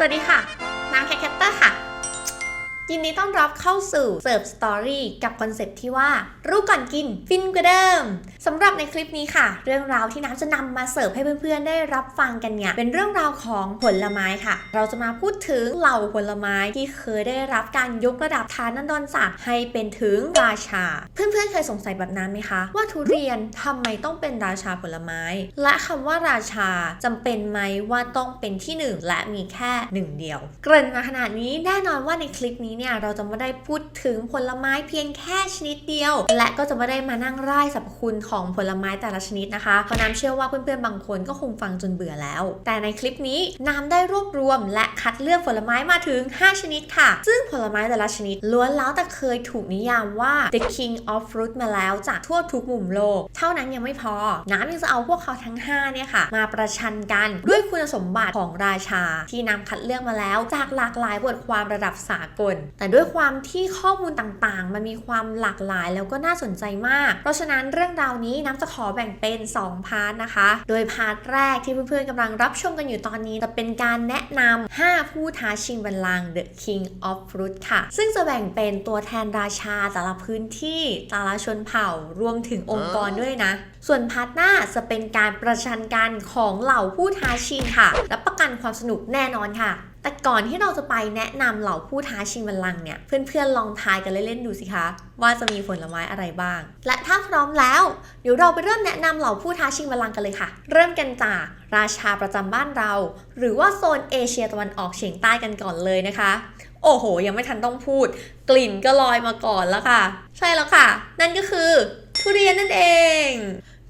สวัสดีค่ะน้ำแคคเตอร์ค่ะยินดีต้อนรับเข้าสู่เสิร์ฟสตอรี่กับคอนเซ็ปต์ที่ว่ารู้ก่อนกินฟินกว่าเดิมสำหรับในคลิปนี้ค่ะเรื่องราวที่น้ำจะนำมาเสิร์ฟให้เพื่อนๆได้รับฟังกันเนี่ยเป็นเรื่องราวของผลไม้ค่ะเราจะมาพูดถึงเหล่าผลไม้ที่เคยได้รับการยกระดับฐานันดรศักดิ์ให้เป็นถึงราชาเพื่อนๆเคยสงสัยแบบนั้นไหมคะว่าทุเรียนทำไมต้องเป็นราชาผลไม้และคำว่าราชาจำเป็นไหมว่าต้องเป็นที่หนึ่งและมีแค่หนึ่งเดียวเกริ่นมาขนาดนี้แน่นอนว่าในคลิปนี้เนี่ยเราจะไม่ได้พูดถึงผลไม้เพียงแค่ชนิดเดียวและก็จะไม่ได้มานั่งร่ายสรรพคุณของผลไม้แต่ละชนิดนะคะเพราะน้ำเชื่อว่าเพื่อนๆบางคนก็คงฟังจนเบื่อแล้วแต่ในคลิปนี้น้ำได้รวบรวมและคัดเลือกผลไม้มาถึง5ชนิดค่ะซึ่งผลไม้แต่ละชนิดล้วนแล้วแต่เคยถูกนิยามว่า the king of fruit มาแล้วจากทั่วทุกมุมโลกเท่านั้นยังไม่พอน้ำยังจะเอาพวกเขาทั้ง5เนี่ยค่ะมาประชันกันด้วยคุณสมบัติของราชาที่น้ำคัดเลือกมาแล้วจากหลากหลายบทความระดับสากลแต่ด้วยความที่ข้อมูลต่างๆมันมีความหลากหลายแล้วก็น่าสนใจมากเพราะฉะนั้นเรื่องราวนี้น้ำจะขอแบ่งเป็น2พาร์ทนะคะโดยพาร์ทแรกที่เพื่อนๆกำลังรับชมกันอยู่ตอนนี้จะเป็นการแนะนำ5ผู้ท้าชิงบัลลังก์ The King of Fruit ค่ะซึ่งจะแบ่งเป็นตัวแทนราชาแต่ละพื้นที่แต่ละชนเผ่ารวมถึงองค์กรด้วยนะส่วนพาร์ทหน้าจะเป็นการประชันกันของเหล่าผู้ท้าชิงค่ะรับประกันความสนุกแน่นอนค่ะแต่ก่อนที่เราจะไปแนะนำเหล่าผู้ท้าชิงบัลลังก์เนี่ยเพื่อนๆลองทายกันเล่นๆดูสิคะว่าจะมีผลไม้อะไรบ้างและถ้าพร้อมแล้วเดี๋ยวเราไปเริ่มแนะนำเหล่าผู้ท้าชิงบัลลังก์กันเลยค่ะเริ่มกันจากราชาประจำบ้านเราหรือว่าโซนเอเชียตะวันออกเฉียงใต้กันก่อนเลยนะคะโอ้โหยังไม่ทันต้องพูดกลิ่นก็ลอยมาก่อนแล้วค่ะใช่แล้วค่ะนั่นก็คือทุเรียนนั่นเอง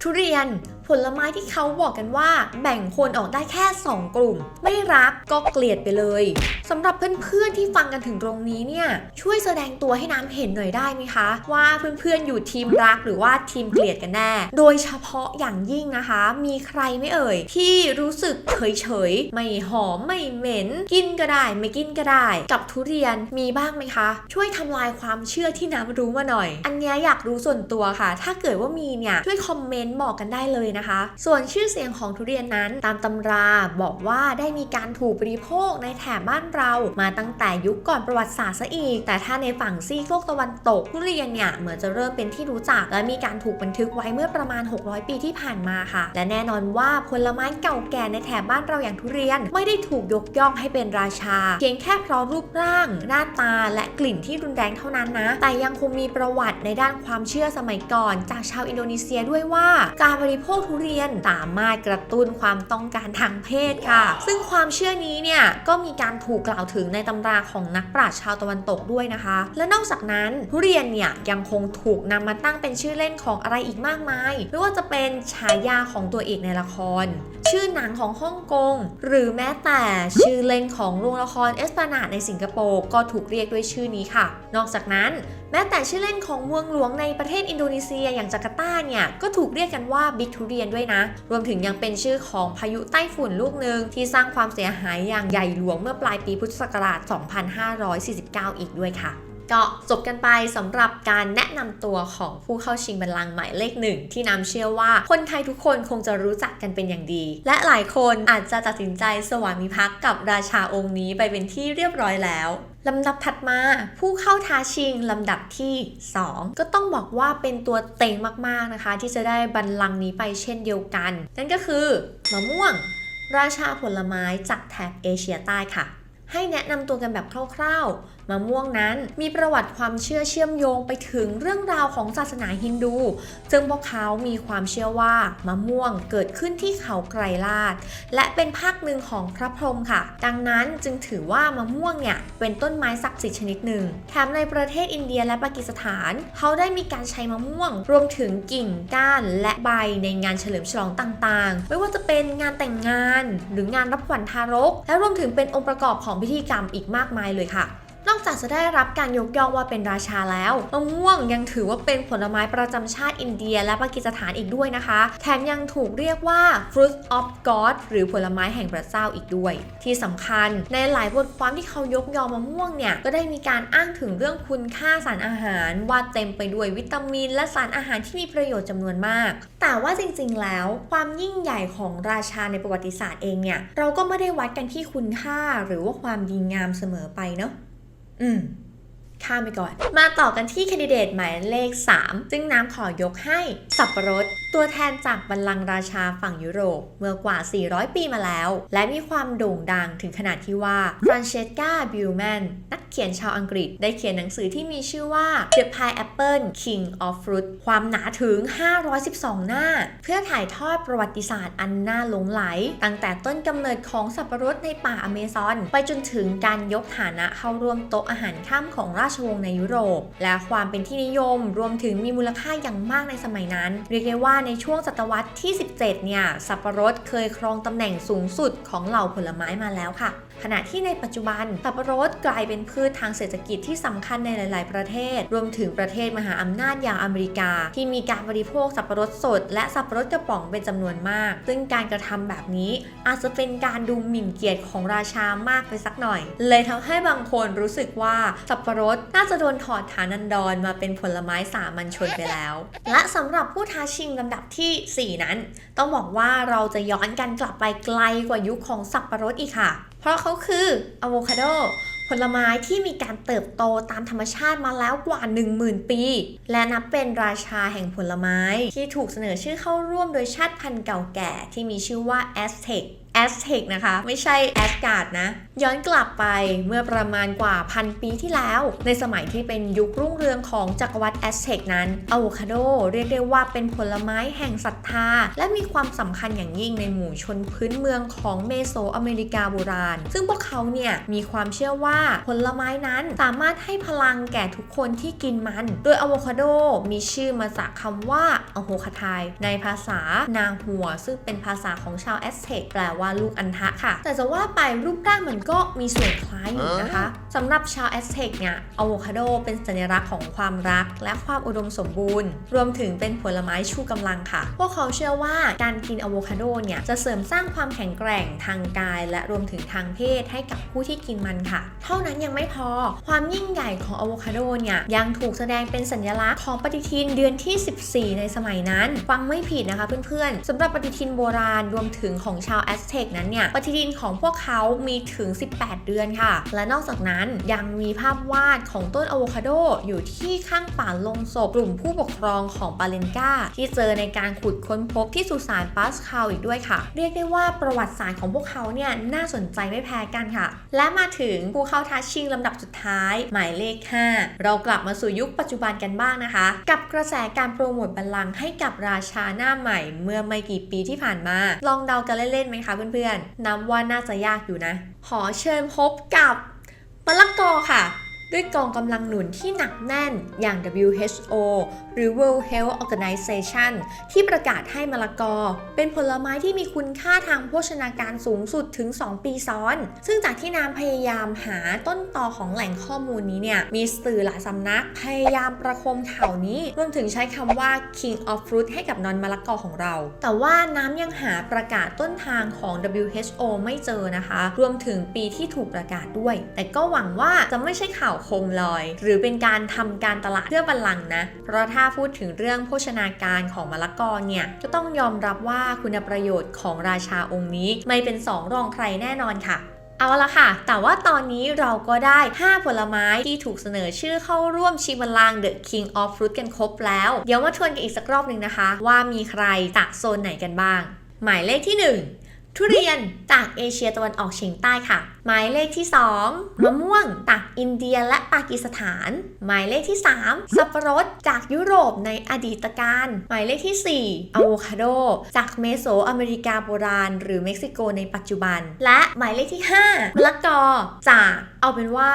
ทุเรียนผลไม้ที่เขาบอกกันว่าแบ่งคนออกได้แค่2กลุ่มไม่รักก็เกลียดไปเลยสำหรับเพื่อนๆที่ฟังกันถึงตรงนี้เนี่ยช่วยแสดงตัวให้น้ำเห็นหน่อยได้ไหมคะว่าเพื่อนๆอยู่ทีมรักหรือว่าทีมเกลียดกันแน่โดยเฉพาะอย่างยิ่งนะคะมีใครไม่เอ่ยที่รู้สึกเฉยๆไม่หอมไม่เหม็นกินก็ได้ไม่กินก็ได้กับทุเรียนมีบ้างไหมคะช่วยทำลายความเชื่อที่น้ำรู้มาหน่อยอันนี้อยากรู้ส่วนตัวค่ะถ้าเกิดว่ามีเนี่ยช่วยคอมเมนต์บอกกันได้เลยนะคะส่วนชื่อเสียงของทุเรียนนั้นตามตำราบอกว่าได้มีการถูกบริโภคในแถบบ้านเรามาตั้งแต่ยุคก่อนประวัติศาสตร์ซะอีกแต่ถ้าในฝั่งซีกโลกตะวันตกทุเรียนเนี่ยเหมือนจะเริ่มเป็นที่รู้จักและมีการถูกบันทึกไว้เมื่อประมาณ600ปีที่ผ่านมาค่ะและแน่นอนว่าผลไม้เก่าแก่ในแถบบ้านเราอย่างทุเรียนไม่ได้ถูกยกย่องให้เป็นราชาเพียงแค่เพราะรูปร่างหน้าตาและกลิ่นที่รุนแรงเท่านั้นนะแต่ยังคงมีประวัติในด้านความเชื่อสมัยก่อนจากชาวอินโดนีเซียด้วยว่าการบริโภคทุเรียนสามารถกระตุ้นความต้องการทางเพศค่ะซึ่งความเชื่อนี้เนี่ยก็มีการถูกกล่าวถึงในตำราของนักปราชญ์ชาวตะวันตกด้วยนะคะและนอกจากนั้นทุเรียนเนี่ยยังคงถูกนำมาตั้งเป็นชื่อเล่นของอะไรอีกมากมายไม่ว่าจะเป็นฉายาของตัวเอกในละครชื่อหนังของฮ่องกงหรือแม้แต่ชื่อเล่นของโรงละครเอสปลานาดในสิงคโปร์ก็ถูกเรียกด้วยชื่อนี้ค่ะนอกจากนั้นแม้แต่ชื่อเล่นของเมืองหลวงในประเทศอินโดนีเซียอย่างจาการ์ตาเนี่ยก็ถูกเรียกกันว่าบิ๊กทุเรียนด้วยนะรวมถึงยังเป็นชื่อของพายุไต้ฝุ่นลูกหนึ่งที่สร้างความเสียหายอย่างใหญ่หลวงเมื่อปลายปีพุทธศักราช 2549 อีกด้วยค่ะก็จบกันไปสำหรับการแนะนำตัวของผู้เข้าชิงบัลลังก์หมายเลข1ที่น้ำเชื่อว่าคนไทยทุกคนคงจะรู้จักกันเป็นอย่างดีและหลายคนอาจจะตัดสินใจสวามิภักดิ์กับราชาองค์นี้ไปเป็นที่เรียบร้อยแล้วลำดับถัดมาผู้เข้าท้าชิงลำดับที่2ก็ต้องบอกว่าเป็นตัวเต็งมากๆนะคะที่จะได้บัลลังก์นี้ไปเช่นเดียวกันนั่นก็คือมะม่วงราชาผลไม้จากแถบเอเชียใต้ค่ะให้แนะนำตัวกันแบบคร่าวๆมะม่วงนั้นมีประวัติความเชื่อมโยงไปถึงเรื่องราวของศาสนาฮินดูซึ่งพวกเขามีความเชื่อว่ามะม่วงเกิดขึ้นที่เขาไกรลาศและเป็นภาคหนึ่งของพระพรหมค่ะดังนั้นจึงถือว่ามะม่วงเนี่ยเป็นต้นไม้ศักดิ์สิทธิ์ชนิดหนึ่งแถมในประเทศอินเดียและปากีสถานเขาได้มีการใช้มะม่วงรวมถึงกิ่งก้านและใบในงานเฉลิมฉลองต่างๆไม่ว่าจะเป็นงานแต่งงานหรืองานรับขวัญทารกและรวมถึงเป็นองค์ประกอบของพิธีกรรมอีกมากมายเลยค่ะน นอกจากจะได้รับการยกย่องว่าเป็นราชาแล้วมะม่วงยังถือว่าเป็นผลไม้ประจำชาติอินเดียและปากีสถานอีกด้วยนะคะแถมยังถูกเรียกว่า fruit of god หรือผลไม้แห่งพระเจ้าอีกด้วยที่สำคัญในหลายบทความที่เขายกย่องมะม่วงเนี่ยก็ได้มีการอ้างถึงเรื่องคุณค่าสารอาหารว่าเต็มไปด้วยวิตามินและสารอาหารที่มีประโยชน์จำนวนมากแต่ว่าจริงๆแล้วความยิ่งใหญ่ของราชาในประวัติศาสตร์เองเนี่ยเราก็ไม่ได้วัดกันที่คุณค่าหรือว่าความดีงามเสมอไปเนาะข้ามไปก่อนมาต่อกันที่แคนดิเดตหมายเลข3ซึ่งน้ำขอยกให้สับปะรดตัวแทนจากบัลลังก์ราชาฝั่งยุโรปเมื่อกว่า400 ปีมาแล้วและมีความโด่งดังถึงขนาดที่ว่าฟรานเชสกา บิลแมนนักเขียนชาวอังกฤษได้เขียนหนังสือที่มีชื่อว่า The Pineapple King of Fruit ความหนาถึง512หน้าเพื่อถ่ายทอดประวัติศาสตร์อันน่าหลงไหลตั้งแต่ต้นกำเนิดของสับปะรดในป่าอเมซอนไปจนถึงการยกฐานะเข้าร่วมโต๊ะอาหารค่ำของราชวงศ์ในยุโรปและความเป็นที่นิยมรวมถึงมีมูลค่าอย่างมากในสมัยนั้นเรียกได้ว่าในช่วงศตวรรษที่17เนี่ยสับปะรดเคยครองตำแหน่งสูงสุดของเหล่าผลไม้มาแล้วค่ะขณะที่ในปัจจุบันสับปะรดกลายเป็นพืชทางเศรษฐกิจที่สำคัญในหลายๆประเทศรวมถึงประเทศมหาอำนาจอย่างอเมริกาที่มีการบริโภคสับปะรดสดและสับปะรดกระป๋องเป็นจำนวนมากซึ่งการกระทำแบบนี้อาจจะเป็นการดูหมิ่นเกียรติของราชามากไปสักหน่อยเลยทำให้บางคนรู้สึกว่าสับปะรดน่าจะโดนถอดฐานันดรมาเป็นผลไม้สามัญชนไปแล้วและสำหรับผู้ท้าชิงลำดับที่4นั้นต้องบอกว่าเราจะย้อนกันกลับไปไกลกว่ายุคของสับปะรดอีกค่ะเพราะเขาคืออะโวคาโดผลไม้ที่มีการเติบโตตามธรรมชาติมาแล้วกว่า 10,000 ปีและนับเป็นราชาแห่งผลไม้ที่ถูกเสนอชื่อเข้าร่วมโดยชาติพันธุ์เก่าแก่ที่มีชื่อว่าแอสเท็กนะคะไม่ใช่แอสการ์ดนะย้อนกลับไปเมื่อประมาณกว่า1,000 ปีที่แล้วในสมัยที่เป็นยุครุ่งเรืองของจักรวรรดิแอสเท็กนั้นอะโวคาโดเรียกได้ว่าเป็นผลไม้แห่งศรัทธาและมีความสำคัญอย่างยิ่งในหมู่ชนพื้นเมืองของเมโสอเมริกาโบราณซึ่งพวกเขาเนี่ยมีความเชื่อว่าผลไม้นั้นสามารถให้พลังแก่ทุกคนที่กินมันโดยอะโวคาโดมีชื่อมาจากคำว่าอะโฮคาไทในภาษานาหัวซึ่งเป็นภาษาของชาวแอสเท็กแปลว่าลูกอัณฑะค่ะแต่จะว่าไปรูปร่างมันก็มีส่วนคล้ายอยู่นะคะสำหรับชาวแอสเท็กเนี่ยอะโวคาโดเป็นสัญลักษณ์ของความรักและความอุดมสมบูรณ์รวมถึงเป็นผลไม้ชูกำลังค่ะพวกเขาเชื่อว่าการกินอะโวคาโดเนี่ยจะเสริมสร้างความแข็งแกร่งทางกายและรวมถึงทางเพศให้กับผู้ที่กินมันค่ะเท่านั้นยังไม่พอความยิ่งใหญ่ของอะโวคาโดเนี่ยยังถูกแสดงเป็นสัญลักษณ์ของปฏิทินเดือนที่14ในสมัยนั้นฟังไม่ผิดนะคะเพื่อนๆสำหรับปฏิทินโบราณรวมถึงของชาวแอสเท็กนั้นเนี่ยปฏิทินของพวกเขามีถึง18เดือนค่ะและนอกจากนั้นยังมีภาพวาดของต้นอะโวคาโดอยู่ที่ข้างป่าลงศพกลุ่มผู้ปกครองของปาเลนกาที่เจอในการขุดค้นพบที่สุสานปาสคาลอีกด้วยค่ะเรียกได้ว่าประวัติศาสตร์ของพวกเขาเนี่ยน่าสนใจไม่แพ้กันค่ะและมาถึงผู้เข้าท้าชิงลำดับสุดท้ายหมายเลข5เรากลับมาสู่ยุคปัจจุบันกันบ้างนะคะกับกระแสการโปรโมทบัลลังก์ให้กับราชาหน้าใหม่เมื่อไม่กี่ปีที่ผ่านมาลองเดากันเล่นๆไหมคะเพื่อนๆนับว่าน่าจะยากอยู่นะขอเชิญพบกับมะละกอค่ะด้วยกองกำลังหนุนที่หนักแน่นอย่าง WHO หรือ World Health Organization ที่ประกาศให้มะละกอเป็นผลไม้ที่มีคุณค่าทางโภชนาการสูงสุดถึง2 ปีซ้อนซึ่งจากที่น้ำพยายามหาต้นตอของแหล่งข้อมูลนี้เนี่ยมีสื่อหลายสำนักพยายามประโคมข่าวนี้รวมถึงใช้คำว่า King of Fruit ให้กับนอนมะละกอของเราแต่ว่าน้ำยังหาประกาศต้นทางของ WHO ไม่เจอนะคะรวมถึงปีที่ถูกประกาศด้วยแต่ก็หวังว่าจะไม่ใช่ข่าวโคมลอยหรือเป็นการทำการตลาดเพื่อบัลลังก์นะเพราะถ้าพูดถึงเรื่องโภชนาการของมะละกอเนี่ยก็ต้องยอมรับว่าคุณประโยชน์ของราชาองค์นี้ไม่เป็น2 รองใครแน่นอนค่ะเอาละค่ะแต่ว่าตอนนี้เราก็ได้5ผลไม้ที่ถูกเสนอชื่อเข้าร่วมชิงบัลลังก์ The King of Fruit กันครบแล้วเดี๋ยวมาทวนกันอีกสักรอบหนึ่งนะคะว่ามีใครจากโซนไหนกันบ้างหมายเลขที่1ทุเรียนจากเอเชียตะวันออกเฉียงใต้ค่ะหมายเลขที่2มะม่วงจากอินเดียและปากีสถานหมายเลขที่3สับปะรดจากยุโรปในอดีตการหมายเลขที่4อะโวคาโดจากเมโสอเมริกาโบราณหรือเม็กซิโกในปัจจุบันและหมายเลขที่5มะละกอจากเอาเป็นว่า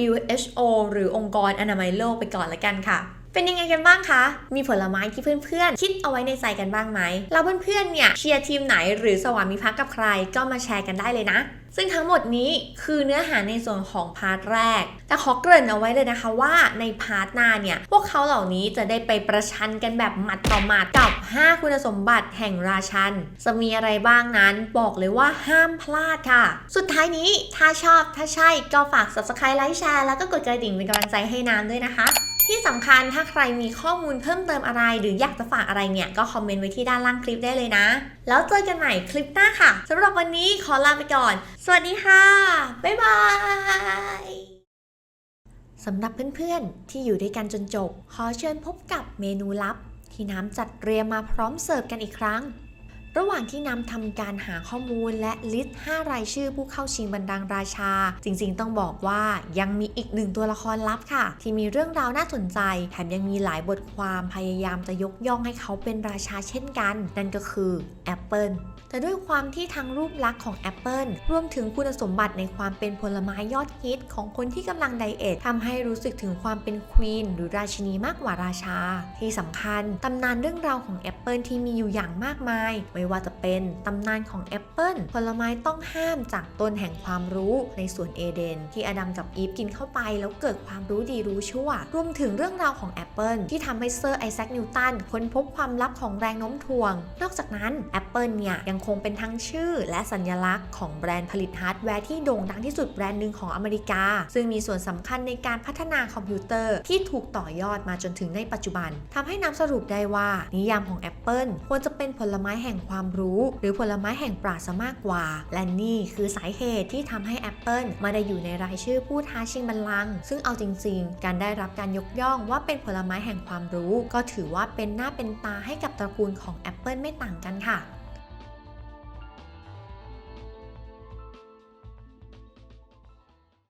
WHO หรือองค์กรอนามัยโลกไปก่อนละกันค่ะ เป็นยังไงกันบ้างคะมีผลไม้ที่เพื่อนๆคิดเอาไว้ในใจกันบ้างไหมแล้วเพื่อนๆเนี่ยเชียร์ทีมไหนหรือสวามิภักดิ์กับใครก็มาแชร์กันได้เลยนะซึ่งทั้งหมดนี้คือเนื้อหาในส่วนของพาร์ทแรกแต่ขอเกริ่นเอาไว้เลยนะคะว่าในพาร์ทหน้าเนี่ยพวกเขาเหล่านี้จะได้ไปประชันกันแบบหมัดต่อหมัดกับ5คุณสมบัติแห่งราชันจะมีอะไรบ้างนั้นบอกเลยว่าห้ามพลาดค่ะสุดท้ายนี้ถ้าชอบถ้าใช่ก็ฝาก Subscribe ไลค์แชร์แล้วก็กดกระดิ่งเป็นกำลังใจให้น้ำด้วยนะคะที่สำคัญถ้าใครมีข้อมูลเพิ่มเติมอะไรหรืออยากจะฝากอะไรเนี่ยก็คอมเมนต์ไว้ที่ด้านล่างคลิปได้เลยนะแล้วเจอกันใหม่คลิปหน้าค่ะสำหรับวันนี้ขอลาไปก่อนสวัสดีค่ะบ๊ายบายสำหรับเพื่อนๆที่อยู่ด้วยกันจนจบขอเชิญพบกับเมนูลับที่น้ำจัดเตรียมมาพร้อมเสิร์ฟกันอีกครั้งระหว่างที่น้ำทำการหาข้อมูลและลิสต์5รายชื่อผู้เข้าชิงบัลลังก์ราชาจริงๆต้องบอกว่ายังมีอีกหนึ่งตัวละครลับค่ะที่มีเรื่องราวน่าสนใจแถมยังมีหลายบทความพยายามจะยกย่องให้เขาเป็นราชาเช่นกันนั่นก็คือแอปเปิลแต่ด้วยความที่ทั้งรูปลักษณ์ของแอปเปิลรวมถึงคุณสมบัติในความเป็นผลไม้ยอดฮิตของคนที่กำลังไดเอททำให้รู้สึกถึงความเป็นควีนหรือราชินีมากกว่าราชาที่สำคัญตำนานเรื่องราวของแอปเปิลที่มีอยู่อย่างมากมายไม่ว่าจะเป็นตำนานของแอปเปิลผลไม้ต้องห้ามจากต้นแห่งความรู้ในสวนเอเดนที่อดัมกับอีฟกินเข้าไปแล้วเกิดความรู้ดีรู้ชั่วรวมถึงเรื่องราวของแอปเปิลที่ทำให้เซอร์ไอแซคนิวตันค้นพบความลับของแรงโน้มถ่วงนอกจากนั้นแอปเปิลเนี่ยยังคงเป็นทั้งชื่อและสัญลักษณ์ของแบรนด์ผลิตฮาร์ดแวร์ที่โด่งดังที่สุดแบรนด์หนึ่งของอเมริกาซึ่งมีส่วนสำคัญในการพัฒนาคอมพิวเตอร์ที่ถูกต่อยอดมาจนถึงในปัจจุบันทำให้นำสรุปได้ว่านิยามของแอปเปิลควรจะเป็นผลไม้แห่งความรู้หรือผลไม้แห่งปราศมากกว่าและนี่คือสาเหตุที่ทำให้แอปเปิลมาได้อยู่ในรายชื่อผู้ท้าชิงบัลลังก์ซึ่งเอาจริงๆการได้รับการยกย่องว่าเป็นผลไม้แห่งความรู้ก็ถือว่าเป็นหน้าเป็นตาให้กับตระกูลของแอปเปิลไม่ต่างกันค่ะ